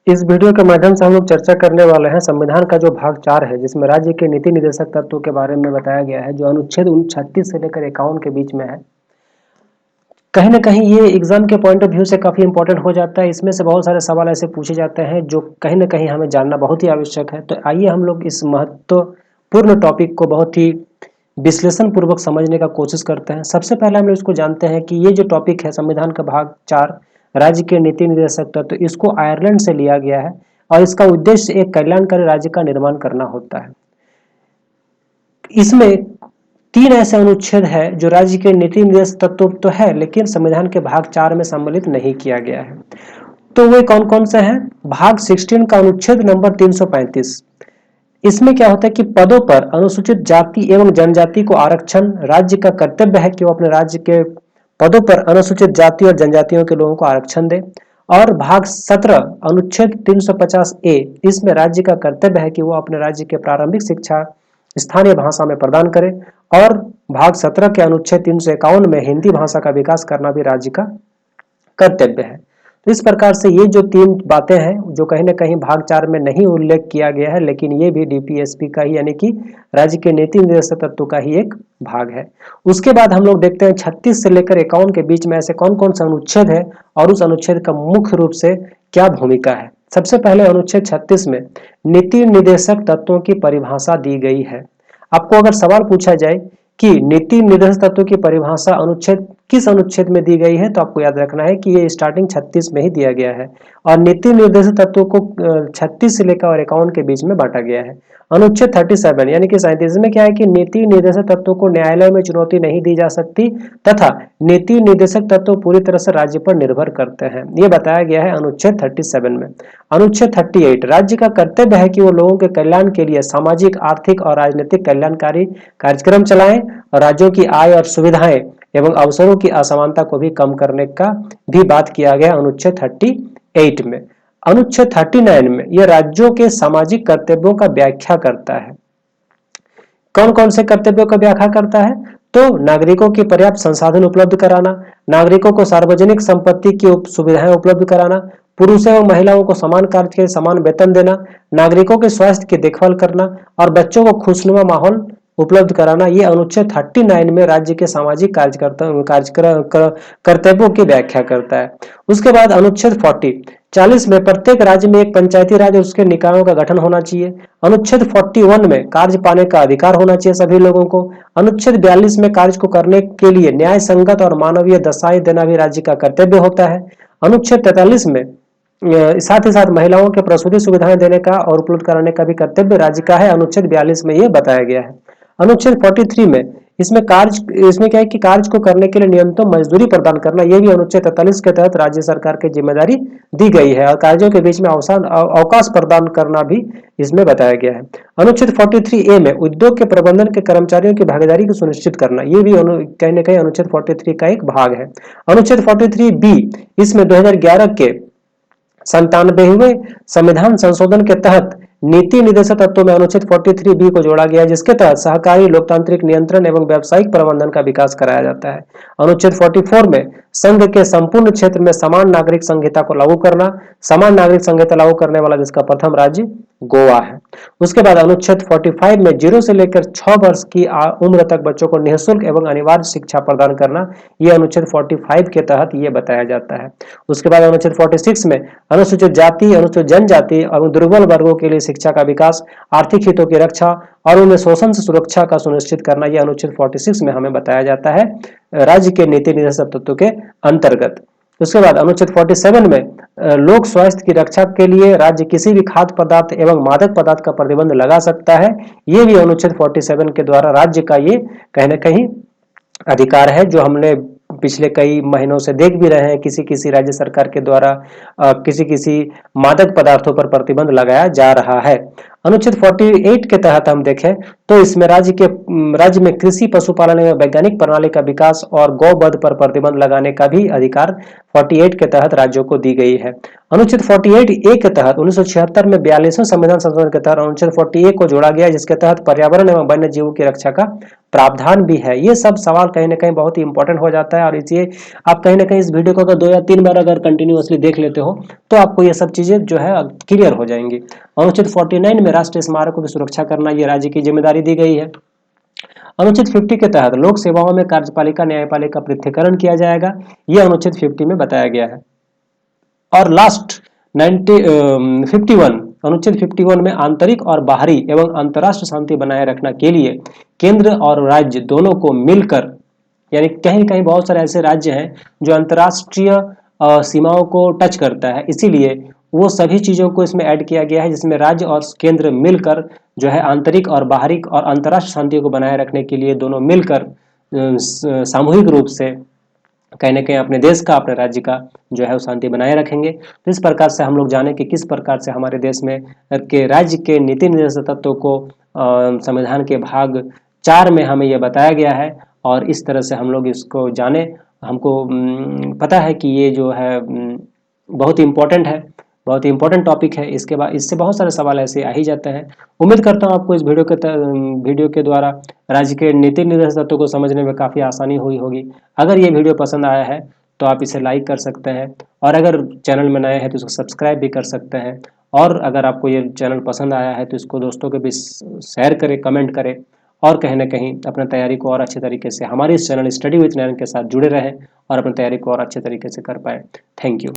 इस वीडियो के माध्यम से हम लोग चर्चा करने वाले हैं संविधान का जो भाग 4 है, जिसमें राज्य के नीति निर्देशक तत्वों के बारे में बताया गया है, जो अनुच्छेद 36 से लेकर 51 के बीच में है। कहीं न कहीं ये एग्जाम के पॉइंट ऑफ व्यू से काफ़ी इंपॉर्टेंट हो जाता है। इसमें से बहुत सारे सवाल ऐसे पूछे जाते हैं जो कहीं न कहीं हमें जानना बहुत ही आवश्यक है। तो आइए हम लोग इस महत्वपूर्ण टॉपिक को बहुत ही विश्लेषण पूर्वक समझने का कोशिश करते हैं। सबसे पहले हम लोग इसको जानते हैं कि ये जो टॉपिक है संविधान का भाग 4 राज्य के नीति निर्देशक तत्व, तो इसको आयरलैंड से लिया गया है और इसका उद्देश्य एक कल्याणकारी राज्य का निर्माण करना होता है। इसमें 3 ऐसे अनुच्छेद है जो राज्य के नीति निर्देश तत्व तो है, लेकिन संविधान के भाग 4 में सम्मिलित नहीं किया गया है। तो वे कौन कौन से हैं? भाग 16 का अनुच्छेद नंबर 335। इसमें क्या होता है कि पदों पर अनुसूचित जाति एवं जनजाति को आरक्षण, राज्य का कर्तव्य है कि वो अपने राज्य के पदों पर अनुसूचित जाति और जनजातियों के लोगों को आरक्षण दे। और भाग 17 अनुच्छेद 350 ए, इसमें राज्य का कर्तव्य है कि वो अपने राज्य के प्रारंभिक शिक्षा स्थानीय भाषा में प्रदान करे। और भाग 17 के अनुच्छेद 351 में हिंदी भाषा का विकास करना भी राज्य का कर्तव्य है। तो इस प्रकार से ये जो 3 बातें हैं जो कहीं न कहीं भाग 4 में नहीं उल्लेख किया गया है, लेकिन ये भी डीपीएसपी का ही यानी कि राज्य के नीति निर्देशक तत्व का ही एक भाग है। उसके बाद हम लोग देखते हैं 36 से लेकर 51 के बीच में ऐसे कौन-कौन से अनुच्छेद है और उस अनुच्छेद का मुख्य रूप से क्या भूमिका है। सबसे पहले अनुच्छेद 36 में नीति निर्देशक तत्वों की परिभाषा दी गई है। आपको अगर सवाल पूछा जाए कि नीति निर्देशक तत्व की परिभाषा अनुच्छेद किस अनुच्छेद में दी गई है, तो आपको याद रखना है कि ये स्टार्टिंग 36 में ही दिया गया है और नीति निर्देशक तत्वों को 36 से लेकर और 51 के बीच में बांटा गया है। अनुच्छेद 37 यानी कि 37 में क्या है कि नीति निर्देशक तत्वों को न्यायालय में चुनौती नहीं दी जा सकती तथा नीति निर्देशक तत्व पूरी तरह से राज्य पर निर्भर करते हैं, ये बताया गया है अनुच्छेद 37 में। अनुच्छेद 38 राज्य का कर्तव्य है कि वो लोगों के कल्याण के लिए सामाजिक, आर्थिक और राजनीतिक कल्याणकारी कार्यक्रम चलाएं और राज्यों की आय और सुविधाएं एवं अवसरों की असमानता को भी कम करने का भी बात किया गया अनुच्छेद 38 में। अनुच्छेद 39 में यह राज्यों के सामाजिक कर्तव्यों का व्याख्या करता है। कौन कौन से कर्तव्यों का व्याख्या करता है? तो नागरिकों की पर्याप्त संसाधन उपलब्ध कराना, नागरिकों को सार्वजनिक संपत्ति की सुविधाएं उपलब्ध कराना, पुरुषों एवं महिलाओं को समान कार्य के समान वेतन देना, नागरिकों के स्वास्थ्य की देखभाल करना और बच्चों को खुशनुमा माहौल उपलब्ध कराना, ये अनुच्छेद 39 में राज्य के सामाजिक कर्तव्यों की व्याख्या करता है। उसके बाद अनुच्छेद 40 में प्रत्येक राज्य में एक पंचायती राज और उसके निकायों का गठन होना चाहिए। अनुच्छेद 41 में कार्य पाने का अधिकार होना चाहिए सभी लोगों को। अनुच्छेद 42 में कार्य को करने के लिए न्याय संगत और मानवीय दशाएं देना भी राज्य का कर्तव्य होता है। अनुच्छेद 43 में साथ ही साथ महिलाओं के प्रसूति सुविधाएं देने का और उपलब्ध कराने का भी कर्तव्य राज्य का है। अनुच्छेद 42 में यह बताया गया है। अनुच्छेद 43 में इसमें क्या है कि कार्य को करने के लिए न्यूनतम मजदूरी प्रदान करना, यह भी अनुच्छेद 43 के तहत राज्य सरकार की जिम्मेदारी दी गई है और कार्यों के बीच में अवकाश प्रदान करना भी इसमें बताया गया है। अनुच्छेद 43A में उद्योग के प्रबंधन के कर्मचारियों की भागीदारी को सुनिश्चित करना, यह भी कहीं न कहीं अनुच्छेद 43 का एक भाग है। अनुच्छेद 43B इसमें 2011 के 97वें संविधान संशोधन के तहत नीति निर्देशक तत्वों में अनुच्छेद 43B को जोड़ा गया है, जिसके तहत सहकारी लोकतांत्रिक नियंत्रण एवं व्यावसायिक प्रबंधन का विकास कराया जाता है। अनुच्छेद 44 में संघ के संपूर्ण क्षेत्र में समान नागरिक संहिता को लागू करना, समान नागरिक संहिता लागू करने वाला जिसका प्रथम राज्य गोवा है। उसके बाद अनुच्छेद 45 में 0 से लेकर 6 वर्ष की उम्र तक बच्चों को निःशुल्क एवं अनिवार्य शिक्षा प्रदान करना, यह अनुच्छेद 45 के तहत यह बताया जाता है। उसके बाद अनुच्छेद 46 में अनुसूचित जाति, अनुसूचित जनजाति एवं दुर्बल वर्गों के लिए शिक्षा का विकास, आर्थिक हितों की रक्षा और उनमें शोषण से सुरक्षा का सुनिश्चित करना, यह अनुच्छेद 46 में हमें बताया जाता है राज्य के नीति निर्देशक तत्व के अंतर्गत। उसके बाद अनुच्छेद 47 में लोक स्वास्थ्य की रक्षा के लिए राज्य किसी भी खाद्य पदार्थ एवं मादक पदार्थ का प्रतिबंध लगा सकता है, ये भी अनुच्छेद 47 के द्वारा राज्य का ये कहीं न कहीं अधिकार है, जो हमने पिछले कई महीनों से देख भी रहे हैं किसी किसी राज्य सरकार के द्वारा किसी किसी मादक पदार्थों पर प्रतिबंध लगाया जा रहा है। अनुच्छेद 48 के तहत हम देखें तो इसमें राज्य में कृषि पशुपालन एवं वैज्ञानिक प्रणाली का विकास और गौ वध पर प्रतिबंध लगाने का भी अधिकार 48 के तहत राज्यों को दी गई है। अनुच्छेद 48 ए के तहत 1976 में 42वें संविधान संशोधन के तहत अनुच्छेद 48 को जोड़ा गया, जिसके तहत पर्यावरण एवं वन्य जीवों की रक्षा का प्रावधान भी है। ये सब सवाल कहीं ना कहीं बहुत ही इंपॉर्टेंट हो जाता है, और इसलिए आप कहीं ना कहीं इस वीडियो को अगर 2 या 3 बार अगर कंटिन्यूअसली देख लेते हो तो आपको ये सब चीजें जो है क्लियर हो जाएंगी। अनुच्छेद 49 में राष्ट्रीय स्मारकों की सुरक्षा करना ये राज्य की जिम्मेदारी दी गई है। अनुच्छेद 50 के तहत लोक सेवाओं में कार्यपालिका न्यायपालिका पृथक्करण किया जाएगा, यह अनुच्छेद 50 में बताया गया है। और लास्ट 51 अनुच्छेद 51 में आंतरिक और बाहरी एवं अंतर्राष्ट्रीय शांति बनाए रखने के लिए केंद्र और राज्य दोनों को मिलकर, यानी कहीं कहीं बहुत सारे ऐसे राज्य हैं जो अंतर्राष्ट्रीय सीमाओं को टच करता है, इसीलिए वो सभी चीजों को इसमें ऐड किया गया है, जिसमें राज्य और केंद्र मिलकर जो है आंतरिक और बाहरी और अंतर्राष्ट्रीय शांति को बनाए रखने के लिए दोनों मिलकर सामूहिक रूप से कहीं ना कहीं अपने देश का, अपने राज्य का जो है शांति बनाए रखेंगे। तो इस प्रकार से हम लोग जाने कि किस प्रकार से हमारे देश में के राज्य के नीति निर्देशक तत्वों को संविधान के भाग 4 में हमें यह बताया गया है, और इस तरह से हम लोग इसको जाने। हमको पता है कि ये जो है बहुत ही इम्पोर्टेंट है, बहुत ही इंपॉर्टेंट टॉपिक है। इसके बाद इससे बहुत सारे सवाल ऐसे आ ही जाते हैं। उम्मीद करता हूँ आपको इस वीडियो के द्वारा राज्य के नीति निर्देशक तत्वों को समझने में काफ़ी आसानी हुई होगी। अगर ये वीडियो पसंद आया है तो आप इसे लाइक कर सकते हैं, और अगर चैनल में नए हैं तो इसको सब्सक्राइब भी कर सकते हैं। और अगर आपको ये चैनल पसंद आया है तो इसको दोस्तों के बीच शेयर करें, कमेंट करें, और कहीं ना कहीं अपने तैयारी को और अच्छे तरीके से हमारे इस चैनल स्टडी विथ नयन के साथ जुड़े रहें और अपनी तैयारी को और अच्छे तरीके से कर पाए। Thank you.